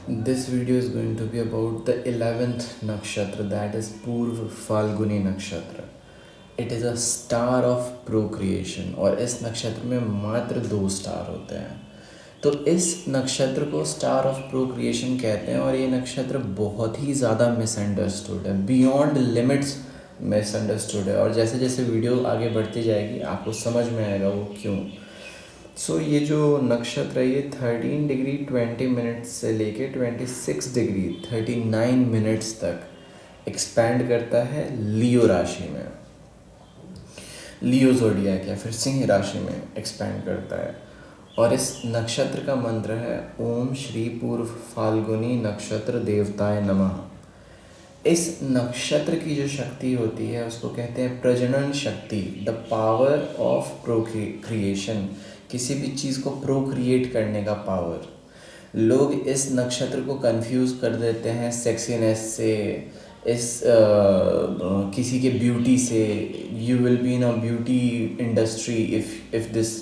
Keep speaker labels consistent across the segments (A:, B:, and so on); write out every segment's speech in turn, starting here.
A: This video is going to be about the 11th nakshatra, that is Purv Falguni nakshatra. It is a star of procreation और इस नक्षत्र में मात्र 2 star होते हैं। तो इस नक्षत्र को स्टार ऑफ प्रोक्रिएशन कहते हैं और ये नक्षत्र बहुत ही ज़्यादा मिसअंडरस्टूड है, बियॉन्ड लिमिट्स मिसअंडरस्टूड है। और जैसे जैसे वीडियो आगे बढ़ती जाएगी आपको समझ में आएगा वो क्यों। ये जो नक्षत्र है ये 13 डिग्री 20 मिनट्स से लेके 26 डिग्री 39 मिनट्स तक एक्सपैंड करता है लियो राशि में, लियो ज़ोडिएक या फिर सिंह राशि में एक्सपैंड करता है। और इस नक्षत्र का मंत्र है ओम श्री पूर्व फाल्गुनी नक्षत्र देवताय नमः। इस नक्षत्र की जो शक्ति होती है उसको कहते हैं प्रजनन शक्ति, द पावर ऑफ प्रोक्रिएशन, किसी भी चीज़ को प्रोक्रिएट करने का पावर। लोग इस नक्षत्र को कंफ्यूज कर देते हैं सेक्सीनेस से, किसी के ब्यूटी से। You will be in a beauty industry if this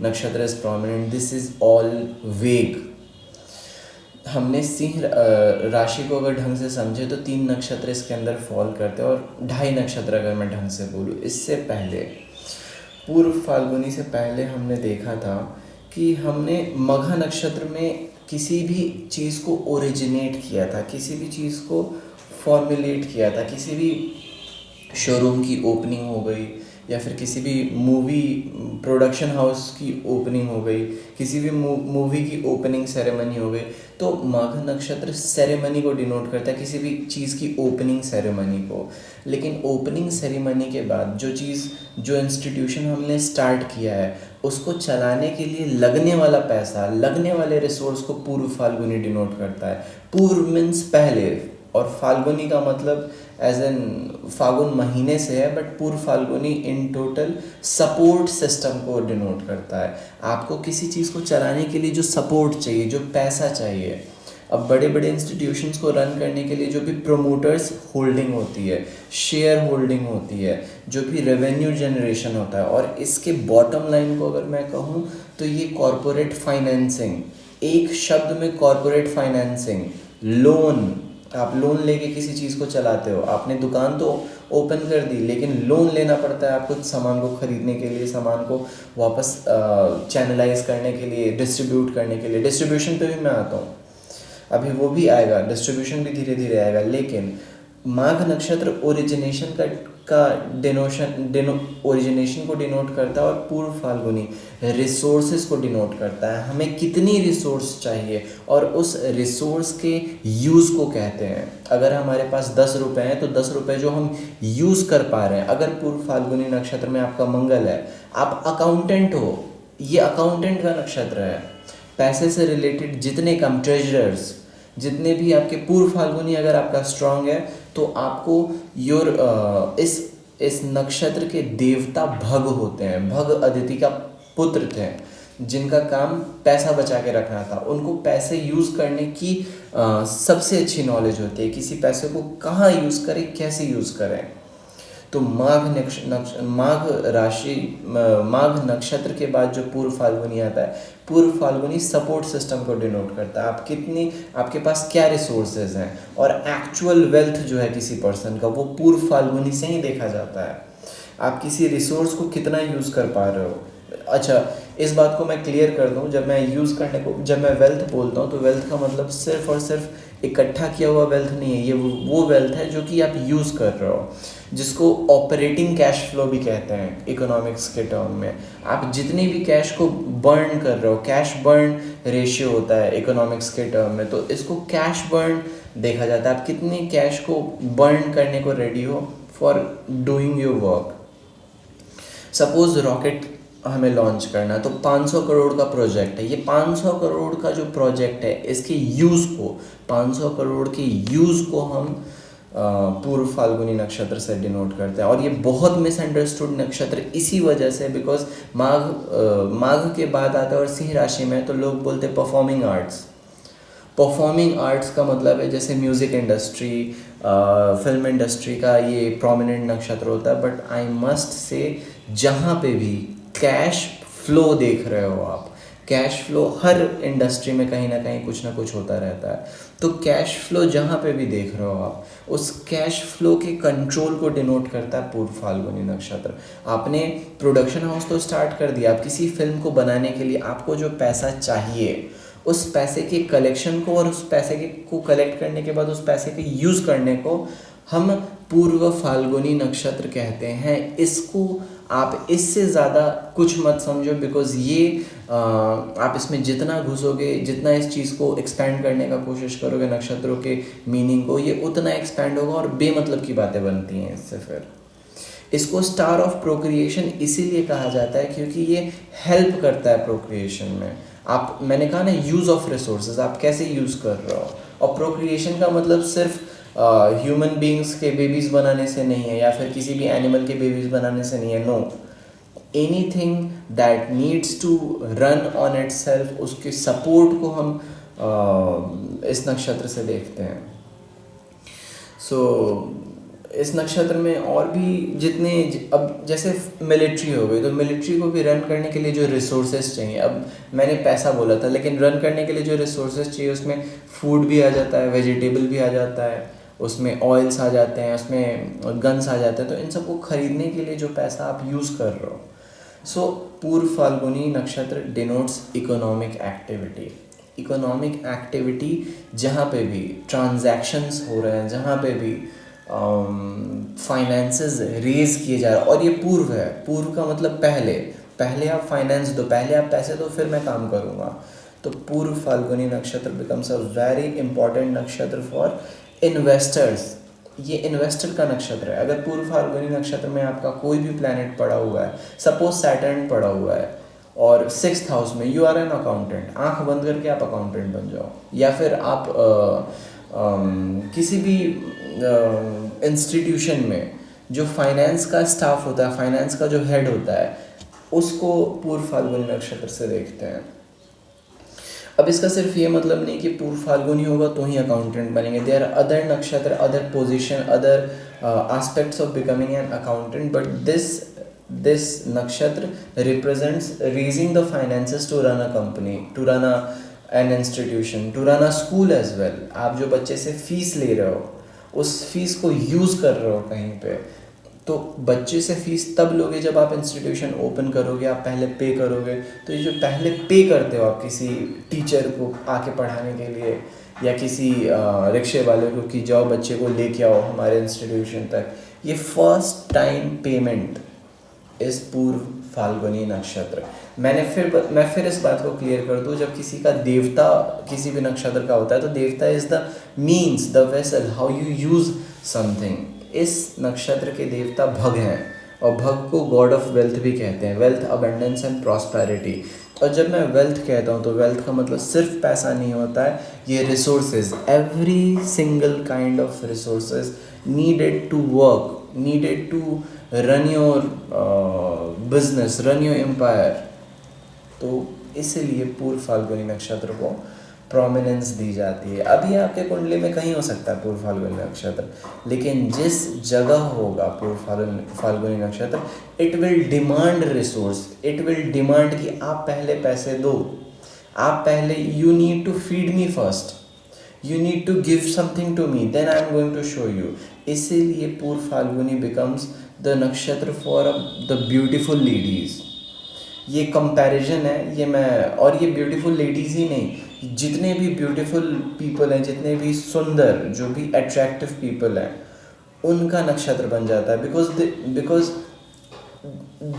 A: nakshatra is prominent. This is all vague. हमने सिंह राशि को अगर ढंग से समझे तो 3 नक्षत्र इसके अंदर फॉल करते हैं, और 2.5 नक्षत्र अगर मैं ढंग से बोलूँ। इससे पहले पूर्व फाल्गुनी से पहले हमने देखा था कि हमने मघा नक्षत्र में किसी भी चीज़ को ओरिजिनेट किया था, किसी भी चीज़ को फॉर्मुलेट किया था, किसी भी शोरूम की ओपनिंग हो गई या फिर किसी भी मूवी प्रोडक्शन हाउस की ओपनिंग हो गई, किसी भी मूवी की ओपनिंग सेरेमनी हो गई। तो माघ नक्षत्र सेरेमनी को डिनोट करता है, किसी भी चीज़ की ओपनिंग सेरेमनी को। लेकिन ओपनिंग सेरेमनी के बाद जो इंस्टीट्यूशन हमने स्टार्ट किया है उसको चलाने के लिए लगने वाला पैसा, लगने वाले रिसोर्स को पूर्व फाल्गुनी डिनोट करता है। पूर्व मीन्स पहले, और फाल्गुनी का मतलब एज एन फागुन महीने से है, बट पूर्व Falguni in total support system को डिनोट करता है। आपको किसी चीज़ को चलाने के लिए जो सपोर्ट चाहिए, जो पैसा चाहिए। अब बड़े बड़े इंस्टीट्यूशंस को रन करने के लिए जो भी प्रोमोटर्स होल्डिंग होती है, शेयर होल्डिंग होती है, जो भी रेवेन्यू जनरेशन होता है, और इसके बॉटम लाइन को अगर मैं कहूँ तो ये कॉरपोरेट फाइनेंसिंग, एक शब्द में कॉरपोरेट फाइनेंसिंग, लोन। आप लोन लेके किसी चीज़ को चलाते हो। आपने दुकान तो ओपन कर दी लेकिन लोन लेना पड़ता है आपको सामान को ख़रीदने के लिए, सामान को वापस चैनलाइज करने के लिए, डिस्ट्रीब्यूट करने के लिए। डिस्ट्रीब्यूशन पे भी मैं आता हूँ, अभी वो भी आएगा, डिस्ट्रीब्यूशन भी धीरे धीरे आएगा। लेकिन माघ नक्षत्र ओरिजिनेशन ओरिजिनेशन को डिनोट करता है, और पूर्व फाल्गुनी रिसोर्सेज को डिनोट करता है। हमें कितनी रिसोर्स चाहिए और उस रिसोर्स के यूज़ को कहते हैं। अगर हमारे पास 10 रुपये हैं तो 10 रुपये जो हम यूज़ कर पा रहे हैं। अगर पूर्व फाल्गुनी नक्षत्र में आपका मंगल है, आप अकाउंटेंट हो, ये अकाउंटेंट का नक्षत्र है। पैसे से रिलेटेड जितने काम, ट्रेजरर्स, जितने भी आपके पूर्व फाल्गुनी अगर आपका स्ट्रांग है तो आपको इस नक्षत्र के देवता भग होते हैं। भग अदिति का पुत्र थे जिनका काम पैसा बचा के रखना था। उनको पैसे यूज़ करने की सबसे अच्छी नॉलेज होती है, किसी पैसे को कहाँ यूज़ करें, कैसे यूज़ करें। तो माघ नक्षत्र के बाद जो पूर्व फाल्गुनी आता है, पूर्व फाल्गुनी सपोर्ट सिस्टम को डिनोट करता है। आपके पास क्या रिसोर्सेज हैं, और एक्चुअल वेल्थ जो है किसी पर्सन का, वो पूर्व फाल्गुनी से ही देखा जाता है। आप किसी रिसोर्स को कितना यूज़ कर पा रहे हो। अच्छा, इस बात को मैं क्लियर कर दूं, जब मैं वेल्थ बोलता हूँ तो वेल्थ का मतलब सिर्फ और सिर्फ इकट्ठा किया हुआ वेल्थ नहीं है। ये वो वेल्थ है जो कि आप यूज़ कर रहे हो, जिसको ऑपरेटिंग कैश फ्लो भी कहते हैं इकोनॉमिक्स के टर्म में। आप जितनी भी कैश को बर्न कर रहे हो, कैश बर्न रेशियो होता है इकोनॉमिक्स के टर्म में, तो इसको कैश बर्न देखा जाता है। आप कितनी कैश को बर्न करने को रेडी हो for doing your work. Suppose rocket हमें लॉन्च करना है तो 500 करोड़ का प्रोजेक्ट है। ये 500 करोड़ का जो प्रोजेक्ट है, इसके यूज़ को, 500 करोड़ के यूज़ को हम पूर्व फाल्गुनी नक्षत्र से डिनोट करते हैं। और ये बहुत मिसअंडरस्टूड नक्षत्र इसी वजह से, बिकॉज माघ के बाद आता है और सिंह राशि में, तो लोग बोलते हैं परफॉर्मिंग आर्ट्स। परफॉर्मिंग आर्ट्स का मतलब है जैसे म्यूज़िक इंडस्ट्री, फिल्म इंडस्ट्री का ये प्रोमिनेंट नक्षत्र होता है। बट आई मस्ट से, जहाँ पे भी कैश फ्लो देख रहे हो आप, कैश फ्लो हर इंडस्ट्री में कहीं ना कहीं कुछ ना कुछ होता रहता है। तो कैश फ्लो जहाँ पे भी देख रहे हो आप, उस कैश फ्लो के कंट्रोल को डिनोट करता है पूर्व फाल्गुनी नक्षत्र। आपने प्रोडक्शन हाउस तो स्टार्ट कर दिया, आप किसी फिल्म को बनाने के लिए आपको जो पैसा चाहिए, उस पैसे के कलेक्शन को और उस पैसे के को कलेक्ट करने के बाद उस पैसे के यूज़ करने को हम पूर्व फाल्गुनी नक्षत्र कहते हैं। इसको आप इससे ज़्यादा कुछ मत समझो, बिकॉज ये आप इसमें जितना घुसोगे, जितना इस चीज़ को एक्सपैंड करने का कोशिश करोगे नक्षत्रों के मीनिंग को, ये उतना एक्सपैंड होगा और बेमतलब की बातें बनती हैं इससे। फिर इसको स्टार ऑफ प्रोक्रिएशन इसीलिए कहा जाता है क्योंकि ये हेल्प करता है प्रोक्रिएशन में। आप, मैंने कहा ना, यूज़ ऑफ रिसोर्सेज, आप कैसे यूज़ कर रहे हो। और प्रोक्रिएशन का मतलब सिर्फ ह्यूमन बींग्स के बेबीज़ बनाने से नहीं है, या फिर किसी भी एनिमल के बेबीज़ बनाने से नहीं है। No, anything that needs to run on itself, उसके सपोर्ट को हम इस नक्षत्र से देखते हैं। सो इस नक्षत्र में और भी जितने, अब जैसे मिलिट्री हो गई, तो मिलिट्री को भी रन करने के लिए जो रिसोर्सेज चाहिए, अब मैंने पैसा बोला था, लेकिन रन करने के लिए जो रिसोर्सेज चाहिए उसमें फूड भी आ जाता है, वेजिटेबल भी आ जाता है, उसमें ऑयल्स आ जाते हैं, उसमें गन्स आ जाते हैं। तो इन सबको खरीदने के लिए जो पैसा आप यूज़ कर रहे हो। सो पूर्व फाल्गुनी नक्षत्र denotes economic activity. Economic activity जहाँ पे भी ट्रांजैक्शंस हो रहे हैं, जहाँ पे भी फाइनेंसेस रेज किए जा रहे हैं, और ये पूर्व है। पूर्व का मतलब पहले, पहले आप फाइनेंस दो, पहले आप पैसे दो, फिर मैं काम करूँगा। तो पूर्व फाल्गुनी नक्षत्र बिकम्स अ वेरी इंपॉर्टेंट नक्षत्र फॉर इन्वेस्टर्स। ये इन्वेस्टर का नक्षत्र है। अगर पूर्व फाल्गुनी नक्षत्र में आपका कोई भी प्लैनेट पड़ा हुआ है, सपोज सैटर्न पड़ा हुआ है और 6th हाउस में, यू आर एन अकाउंटेंट, आंख बंद करके आप अकाउंटेंट बन जाओ। या फिर आप किसी भी इंस्टीट्यूशन में जो फाइनेंस का स्टाफ होता है, फाइनेंस का जो हेड होता है, उसको पूर्व फाल्गुनी नक्षत्र से देखते हैं। अब इसका सिर्फ ये मतलब नहीं कि पूर्व फाल्गुनी होगा तो ही अकाउंटेंट बनेंगे। देयर आर अदर नक्षत्र, other position, other aspects of becoming an accountant, but this nakshatra represents raising the finances to run a company, to run an institution, to run a school as well। आप जो बच्चे से fees ले रहे हो, उस fees को use कर रहे हो कहीं पे, तो बच्चे से फीस तब लोगे जब आप इंस्टीट्यूशन ओपन करोगे, आप पहले पे करोगे। तो ये जो पहले पे करते हो आप किसी टीचर को आके पढ़ाने के लिए, या किसी रिक्शे वाले को कि जाओ बच्चे को लेके आओ हमारे इंस्टीट्यूशन तक, ये फर्स्ट टाइम पेमेंट इस पूर्व फाल्गुनी नक्षत्र। मैं फिर इस बात को क्लियर कर दूँ, जब किसी का देवता किसी भी नक्षत्र का होता है, तो देवता is the means, the vessel, how you use something. इस नक्षत्र के देवता भग हैं, और भग को गॉड ऑफ वेल्थ भी कहते हैं, वेल्थ, अबंडेंस एंड प्रॉस्पेरिटी। और जब मैं वेल्थ कहता हूँ तो वेल्थ का मतलब सिर्फ पैसा नहीं होता है, ये resources, every single kind of resources needed to work, needed to run your business, run your empire। तो इसलिए पूर्व फाल्गुनी नक्षत्र को प्रोमिनेंस दी जाती है। अभी आपके कुंडली में कहीं हो सकता है पूर्व फाल्गुनी नक्षत्र, लेकिन जिस जगह होगा पूर्व फाल्गुनी नक्षत्र, it will demand resource, it will demand कि आप पहले पैसे दो, आप पहले, you need to feed me first, you need to give something to me, then I am going to show you। इसीलिए पूर्व फाल्गुनी becomes the नक्षत्र for the beautiful ladies। ये कंपैरिजन है, ये मैं, और ये ब्यूटीफुल लेडीज़ ही नहीं, जितने भी ब्यूटीफुल पीपल हैं, जितने भी सुंदर, जो भी अट्रैक्टिव पीपल हैं, उनका नक्षत्र बन जाता है। Because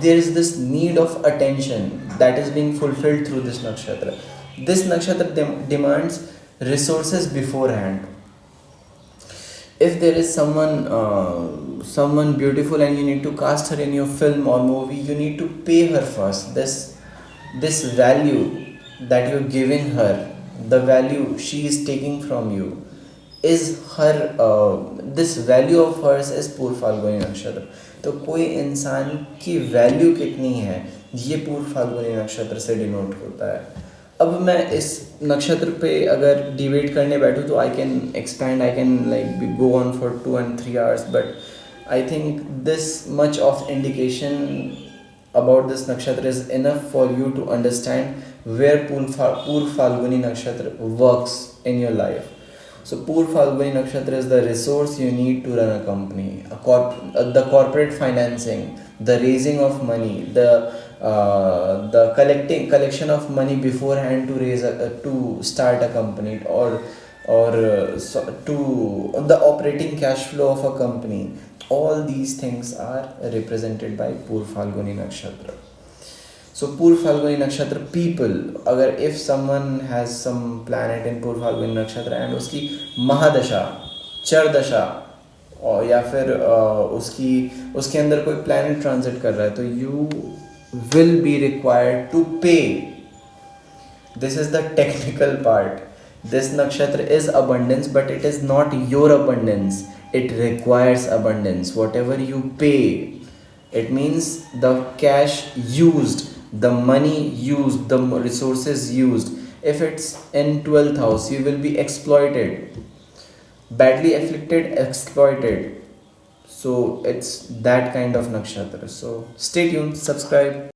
A: there is this need of attention that is being fulfilled through this नक्षत्र। दिस नक्षत्र demands resources beforehand। If there is someone beautiful and you need to cast her in your film or movie, you need to pay her first this value that you're giving her, the value she is taking from you is her, this value of hers is पूर्व फाल्गुनी नक्षत्र। तो कोई इंसान की value कितनी है, ये पूर्व फाल्गुनी नक्षत्र से डिनोट होता है। अब मैं इस नक्षत्र पे अगर डिबेट करने बैठूँ तो I can expand, I can like go on for 2 and 3 hours, but I think this much of indication about this nakshatra is enough for you to understand where Poor Falguni Nakshatra works in your life. So Poor Falguni Nakshatra is the resource you need to run a company, the corporate financing, the raising of money, the collection of money beforehand to to start a company, to the operating cash flow of a company. All these things are represented by Poor Falguni Nakshatra. So Poor Falguni Nakshatra people, अगर if someone has some planet in Poor Falguni Nakshatra and उसकी महादशा, चरदशा, और या फिर उसके अंदर कोई planet transit कर रहा है, तो you will be required to pay. This is the technical part. This nakshatra is abundance, but it is not your abundance. It requires abundance. Whatever you pay, it means the cash used, the money used, the resources used. If it's in 12th house, you will be exploited, badly afflicted, exploited. So it's that kind of nakshatra. So stay tuned, subscribe.